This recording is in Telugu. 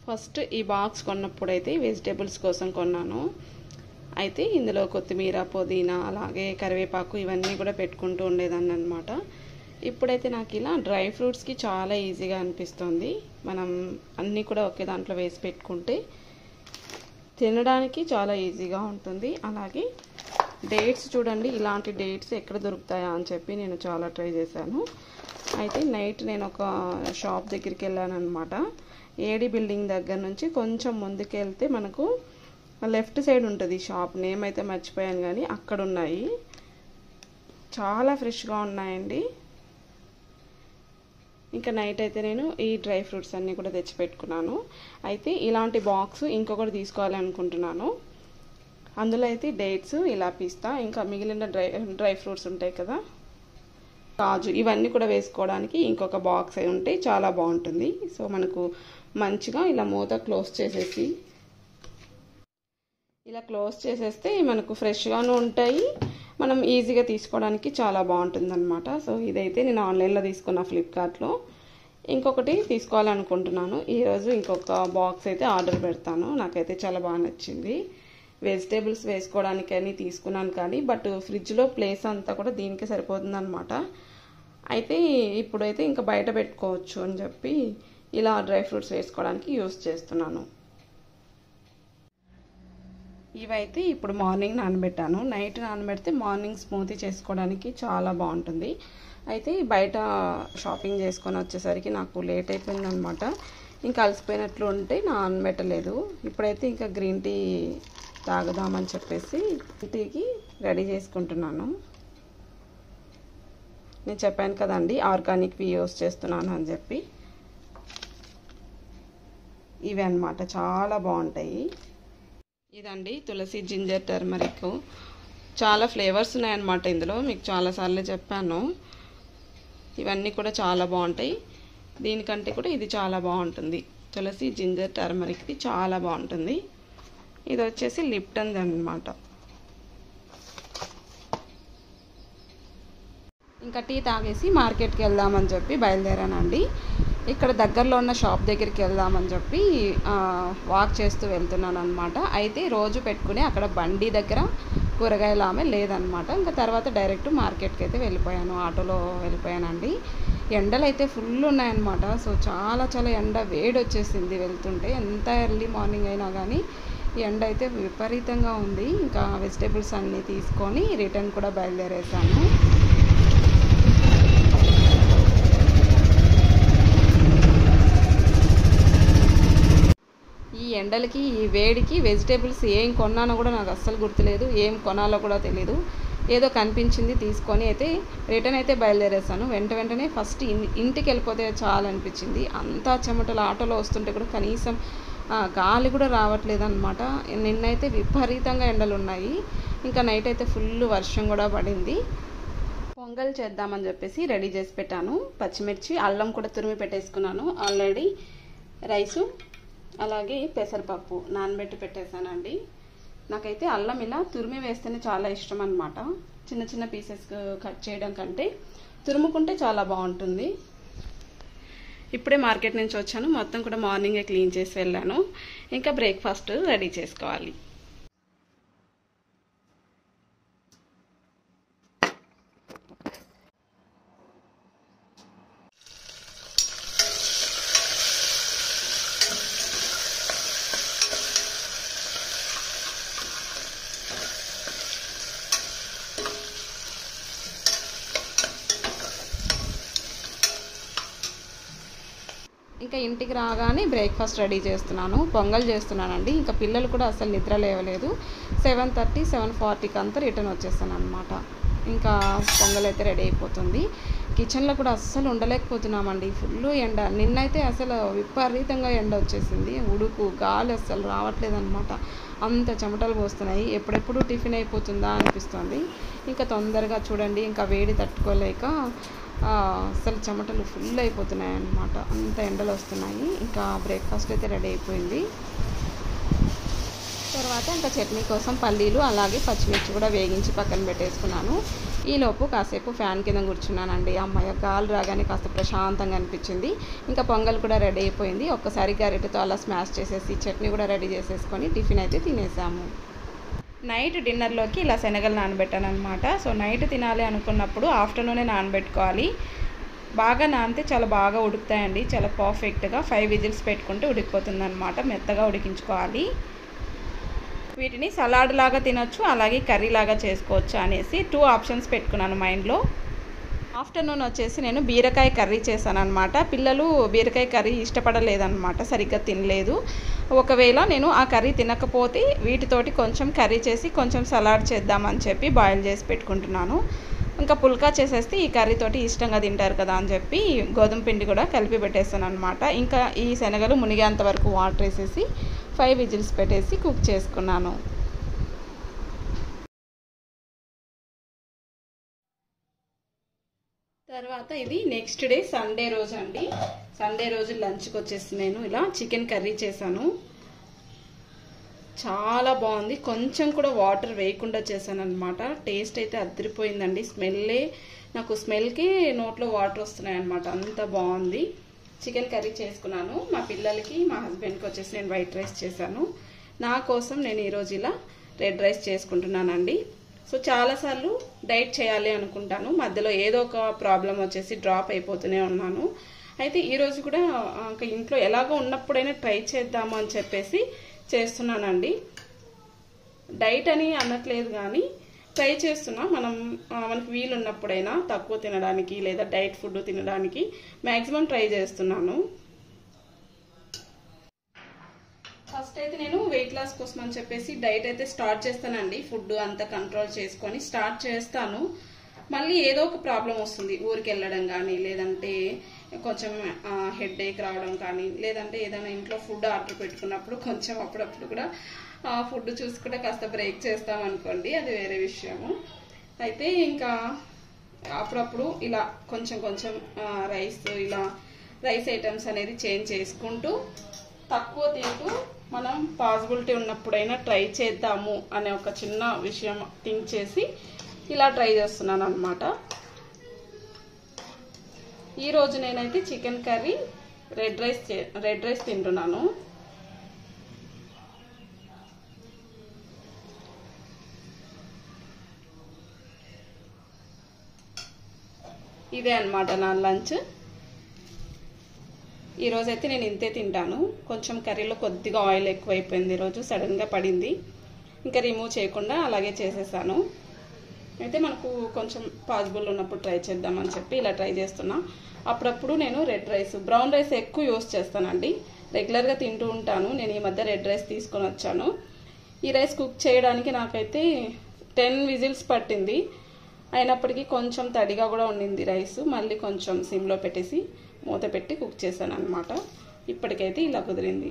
ఫస్ట్ ఈ బాక్స్ కొన్నప్పుడైతే వెజిటేబుల్స్ కోసం కొన్నాను. అయితే ఇందులో కొత్తిమీర, పుదీనా, అలాగే కరివేపాకు ఇవన్నీ కూడా పెట్టుకుంటూ ఉండేదాన్ని అనమాట. ఇప్పుడైతే నాకు ఇలా డ్రై ఫ్రూట్స్కి చాలా ఈజీగా అనిపిస్తుంది. మనం అన్నీ కూడా ఒకే దాంట్లో వేసి పెట్టుకుంటే తినడానికి చాలా ఈజీగా ఉంటుంది. అలాగే డేట్స్ చూడండి, ఇలాంటి డేట్స్ ఎక్కడ దొరుకుతాయా అని చెప్పి నేను చాలా ట్రై చేశాను. అయితే నైట్ నేను ఒక షాప్ దగ్గరికి వెళ్ళాను అనమాట. ఏడి బిల్డింగ్ దగ్గర నుంచి కొంచెం ముందుకు వెళ్తే మనకు లెఫ్ట్ సైడ్ ఉంటుంది షాప్. నేమ్ అయితే మర్చిపోయాను కానీ అక్కడ ఉన్నాయి. చాలా ఫ్రెష్గా ఉన్నాయండి. ఇంకా నైట్ అయితే నేను ఈ డ్రై ఫ్రూట్స్ అన్నీ కూడా తెచ్చిపెట్టుకున్నాను. అయితే ఇలాంటి బాక్స్ ఇంకొకటి తీసుకోవాలి అనుకుంటున్నాను. అందులో అయితే డేట్స్, ఇలా పిస్తా, ఇంకా మిగిలిన డ్రై ఫ్రూట్స్ ఉంటాయి కదా, కాజు, ఇవన్నీ కూడా వేసుకోవడానికి ఇంకొక బాక్స్ అయి ఉంటే చాలా బాగుంటుంది. సో మనకు మంచిగా ఇలా మూత క్లోజ్ చేసేస్తే మనకు ఫ్రెష్గాను ఉంటాయి. మనం ఈజీగా తీసుకోవడానికి చాలా బాగుంటుంది అనమాట. సో ఇదైతే నేను ఆన్లైన్లో తీసుకున్న ఫ్లిప్కార్ట్లో. ఇంకొకటి తీసుకోవాలనుకుంటున్నాను. ఈరోజు ఇంకొక బాక్స్ అయితే ఆర్డర్ పెడతాను. నాకైతే చాలా బాగా నచ్చింది. వెజిటేబుల్స్ వేసుకోవడానికని తీసుకున్నాను కానీ బట్ ఫ్రిడ్జ్లో ప్లేస్ అంతా కూడా దీనికి సరిపోతుంది అనమాట. అయితే ఇప్పుడైతే ఇంకా బయట పెట్టుకోవచ్చు అని చెప్పి ఇలా డ్రై ఫ్రూట్స్ వేసుకోవడానికి యూస్ చేస్తున్నాను. ఇవైతే ఇప్పుడు మార్నింగ్ నానబెట్టాను. నైట్ నానబెడితే మార్నింగ్ స్మూతీ చేసుకోవడానికి చాలా బాగుంటుంది. అయితే బయట షాపింగ్ చేసుకొని వచ్చేసరికి నాకు లేట్ అయిపోయింది అనమాట. ఇంకా అలసిపోయినట్లు ఉంటే నానబెట్టలేదు. ఇప్పుడైతే ఇంకా గ్రీన్ టీ తాగుదామని చెప్పేసి టీకి రెడీ చేసుకుంటున్నాను. నేను చెప్పాను కదండి ఆర్గానిక్వి యూస్ చేస్తున్నాను అని చెప్పి. ఇవి అన్నమాట, చాలా బాగుంటాయి. ఇదండి తులసి, జింజర్, టర్మరిక్, చాలా ఫ్లేవర్స్ ఉన్నాయన్నమాట ఇందులో. మీకు చాలాసార్లు చెప్పాను. ఇవన్నీ కూడా చాలా బాగుంటాయి. దీనికంటే కూడా ఇది చాలా బాగుంటుంది. తులసి, జింజర్, టర్మరిక్ది చాలా బాగుంటుంది. ఇది వచ్చేసి లిప్టన్ అన్నమాట. ఇంకా టీ తాగేసి మార్కెట్కి వెళ్దామని చెప్పి బయలుదేరానండి. ఇక్కడ దగ్గరలో ఉన్న షాప్ దగ్గరికి వెళ్దామని చెప్పి వాక్ చేస్తూ వెళ్తున్నాను అనమాట. అయితే రోజు పెట్టుకుని అక్కడ బండి దగ్గర కూరగాయల ఆమె లేదనమాట. ఇంకా తర్వాత డైరెక్ట్ మార్కెట్కి అయితే వెళ్ళిపోయాను. ఆటోలో వెళ్ళిపోయానండి. ఎండలు అయితే ఫుల్ ఉన్నాయన్నమాట. సో చాలా ఎండ వేడి వచ్చేసింది వెళ్తుంటే. ఎంత ఎర్లీ మార్నింగ్ అయినా కానీ ఎండ అయితే విపరీతంగా ఉంది. ఇంకా వెజిటేబుల్స్ అన్నీ తీసుకొని రిటర్న్ కూడా బయలుదేరేసాను. ఈ ఎండలకి, ఈ వేడికి వెజిటేబుల్స్ ఏం కొన్నానో కూడా నాకు అస్సలు గుర్తులేదు. ఏం కొనాలో కూడా తెలీదు. ఏదో కనిపించింది తీసుకొని అయితే రిటర్న్ అయితే బయలుదేరేసాను. వెంటనే ఫస్ట్ ఇంటికి వెళ్ళిపోతే చాలా అనిపించింది. అంతా చెమటలు ఆటోలో వస్తుంటే కూడా కనీసం గాలి కూడా రావట్లేదు అనమాట. నిన్నైతే విపరీతంగా ఎండలు ఉన్నాయి. ఇంకా నైట్ అయితే ఫుల్ వర్షం కూడా పడింది. పొంగల్ చేద్దామని చెప్పేసి రెడీ చేసి పెట్టాను. పచ్చిమిర్చి, అల్లం కూడా తురిమి పెట్టేసుకున్నాను ఆల్రెడీ. రైసు అలాగే పెసరపప్పు నానబెట్టి పెట్టేశానండి. నాకైతే అల్లం ఇలా తురిమి వేస్తేనే చాలా ఇష్టం అనమాట. చిన్న పీసెస్ కట్ చేయడం కంటే తురుముకుంటే చాలా బాగుంటుంది. ఇప్పుడే మార్కెట్ నుంచి వచ్చాను. మొత్తం కూడా మార్నింగే క్లీన్ చేసి వెళ్ళాను. ఇంకా బ్రేక్ఫాస్ట్ రెడీ చేసుకోవాలి. ఇంకా ఇంటికి రాగానే బ్రేక్ఫాస్ట్ రెడీ చేస్తున్నాను. పొంగల్ చేస్తున్నానండి. ఇంకా పిల్లలు కూడా అసలు నిద్ర లేవలేదు. 7:30, 7:40కి అంతా రిటర్న్ వచ్చేస్తాను అనమాట. ఇంకా పొంగల్ అయితే రెడీ అయిపోతుంది. కిచెన్లో కూడా అస్సలు ఉండలేకపోతున్నామండి. ఫుల్ ఎండ. నిన్నైతే అసలు విపరీతంగా ఎండ వచ్చేసింది. ఉడుకు, గాలి అస్సలు రావట్లేదు అనమాట. అంత చెమటలు పోస్తున్నాయి. ఎప్పుడెప్పుడు టిఫిన్ అయిపోతుందా అనిపిస్తుంది. ఇంకా తొందరగా చూడండి, ఇంకా వేడి తట్టుకోలేక అసలు చెమటలు ఫుల్ అయిపోతున్నాయి అన్నమాట. అంత ఎండలు వస్తున్నాయి. ఇంకా బ్రేక్ఫాస్ట్ అయితే రెడీ అయిపోయింది. తర్వాత ఇంకా చట్నీ కోసం పల్లీలు అలాగే పచ్చిమిర్చి కూడా వేగించి పక్కన పెట్టేసుకున్నాను. ఈలోపు కాసేపు ఫ్యాన్ కింద కూర్చున్నానండి. అమ్మాయి గాలి రాగానే కాస్త ప్రశాంతంగా అనిపించింది. ఇంకా పొంగల్ కూడా రెడీ అయిపోయింది. ఒక్కసారి గరిటెతో అలా స్మాష్ చేసేసి చట్నీ కూడా రెడీ చేసేసుకొని టిఫిన్ అయితే తినేసాము. నైట్ డిన్నర్లోకి ఇలా శనగలు నానబెట్టాను అనమాట. సో నైట్ తినాలి అనుకున్నప్పుడు ఆఫ్టర్నూనే నానబెట్టుకోవాలి. బాగా నానితే చాలా బాగా ఉడుకుతాయండి. చాలా పర్ఫెక్ట్గా 5 విజిల్స్ పెట్టుకుంటే ఉడికిపోతుంది అనమాట. మెత్తగా ఉడికించుకోవాలి. వీటిని సలాడ్ లాగా తినొచ్చు, అలాగే కర్రీ లాగా చేసుకోవచ్చు అనేసి 2 ఆప్షన్స్ పెట్టుకున్నాను మైండ్లో. ఆఫ్టర్నూన్ వచ్చేసి నేను బీరకాయ కర్రీ చేశాను అనమాట. పిల్లలు బీరకాయ కర్రీ ఇష్టపడలేదన్నమాట, సరిగ్గా తినలేదు. ఒకవేళ నేను ఆ కర్రీ తినకపోతే వీటితోటి కొంచెం కర్రీ చేసి కొంచెం సలాడ్ చేద్దామని చెప్పి బాయిల్ చేసి పెట్టుకుంటున్నాను. ఇంకా పుల్కా చేసేస్తే ఈ కర్రీతోటి ఇష్టంగా తింటారు కదా అని చెప్పి గోధుమ పిండి కూడా కలిపి పెట్టేస్తాను అనమాట. ఇంకా ఈ శనగలు మునిగేంత వరకు వాటర్ వేసేసి 5 విజిల్స్ పెట్టేసి కుక్ చేసుకున్నాను. తర్వాత ఇది నెక్స్ట్ డే సండే రోజు అండి. సండే రోజు లంచ్కి వచ్చేసి నేను ఇలా చికెన్ కర్రీ చేశాను. చాలా బాగుంది. కొంచెం కూడా వాటర్ వేయకుండా చేశాను అనమాట. టేస్ట్ అయితే అదిరిపోయిందండి. నాకు స్మెల్కి నోట్లో వాటర్ వస్తున్నాయి అనమాట. అంత బాగుంది. చికెన్ కర్రీ చేసుకున్నాను. మా పిల్లలకి మా హస్బెండ్కి వచ్చేసి నేను వైట్ రైస్ చేశాను. నా కోసం నేను ఈరోజు ఇలా రెడ్ రైస్ చేసుకుంటున్నానండి. సో చాలాసార్లు డైట్ చేయాలి అనుకుంటాను, మధ్యలో ఏదో ఒక ప్రాబ్లం వచ్చేసి డ్రాప్ అయిపోతూనే ఉన్నాను. అయితే ఈరోజు కూడా ఇంట్లో ఎలాగో ఉన్నప్పుడైనా ట్రై చేద్దాము అని చెప్పేసి చేస్తున్నానండి. డైట్ అని అనట్లేదు కానీ ట్రై చేస్తున్నా. మనకు వీలు ఉన్నప్పుడైనా తక్కువ తినడానికి లేదా డైట్ ఫుడ్ తినడానికి మ్యాక్సిమం ట్రై చేస్తున్నాను. ఫస్ట్ అయితే నేను వెయిట్ లాస్ కోసం అని చెప్పేసి డైట్ అయితే స్టార్ట్ చేస్తానండి. ఫుడ్ అంతా కంట్రోల్ చేసుకొని స్టార్ట్ చేస్తాను. మళ్ళీ ఏదో ఒక ప్రాబ్లం వస్తుంది. ఊరికి వెళ్ళడం కానీ, లేదంటే కొంచెం హెడేక్ రావడం కానీ, లేదంటే ఏదైనా ఇంట్లో ఫుడ్ ఆర్డర్ పెట్టుకున్నప్పుడు కొంచెం అప్పుడప్పుడు కూడా ఫుడ్ చూసుకుంటే కాస్త బ్రేక్ చేస్తామనుకోండి, అది వేరే విషయము. అయితే ఇంకా అప్పుడప్పుడు ఇలా కొంచెం రైస్ ఐటమ్స్ అనేది చేంజ్ చేసుకుంటూ తక్కువ తింటూ మనం పాసిబిలిటీ ఉన్నప్పుడైనా ట్రై చేద్దాము అనే ఒక చిన్న విషయం థింక్ చేసి ఇలా ట్రై చేస్తున్నాను అనమాట. ఈరోజు నేనైతే చికెన్ కర్రీ రెడ్ రైస్ తింటున్నాను. ఇదే అనమాట నా లంచ్. ఈరోజైతే నేను ఇంతే తింటాను. కొంచెం కర్రీలో కొద్దిగా ఆయిల్ ఎక్కువైపోయింది ఈరోజు, సడన్గా పడింది. ఇంకా రిమూవ్ చేయకుండా అలాగే చేసేసాను. అయితే మనకు కొంచెం పాసిబుల్ ఉన్నప్పుడు ట్రై చేద్దామని చెప్పి ఇలా ట్రై చేస్తున్నా. అప్పుడప్పుడు నేను బ్రౌన్ రైస్ ఎక్కువ యూస్ చేస్తానండి. రెగ్యులర్గా తింటూ ఉంటాను. నేను ఈ మధ్య రెడ్ రైస్ తీసుకొని వచ్చాను. ఈ రైస్ కుక్ చేయడానికి నాకైతే 10 విజిల్స్ పట్టింది. అయినప్పటికీ కొంచెం తడిగా కూడా ఉండింది రైస్. మళ్ళీ కొంచెం సిమ్లో పెట్టేసి మూత పెట్టి కుక్ చేశాను అనమాట. ఇప్పటికైతే ఇలా కుదిరింది.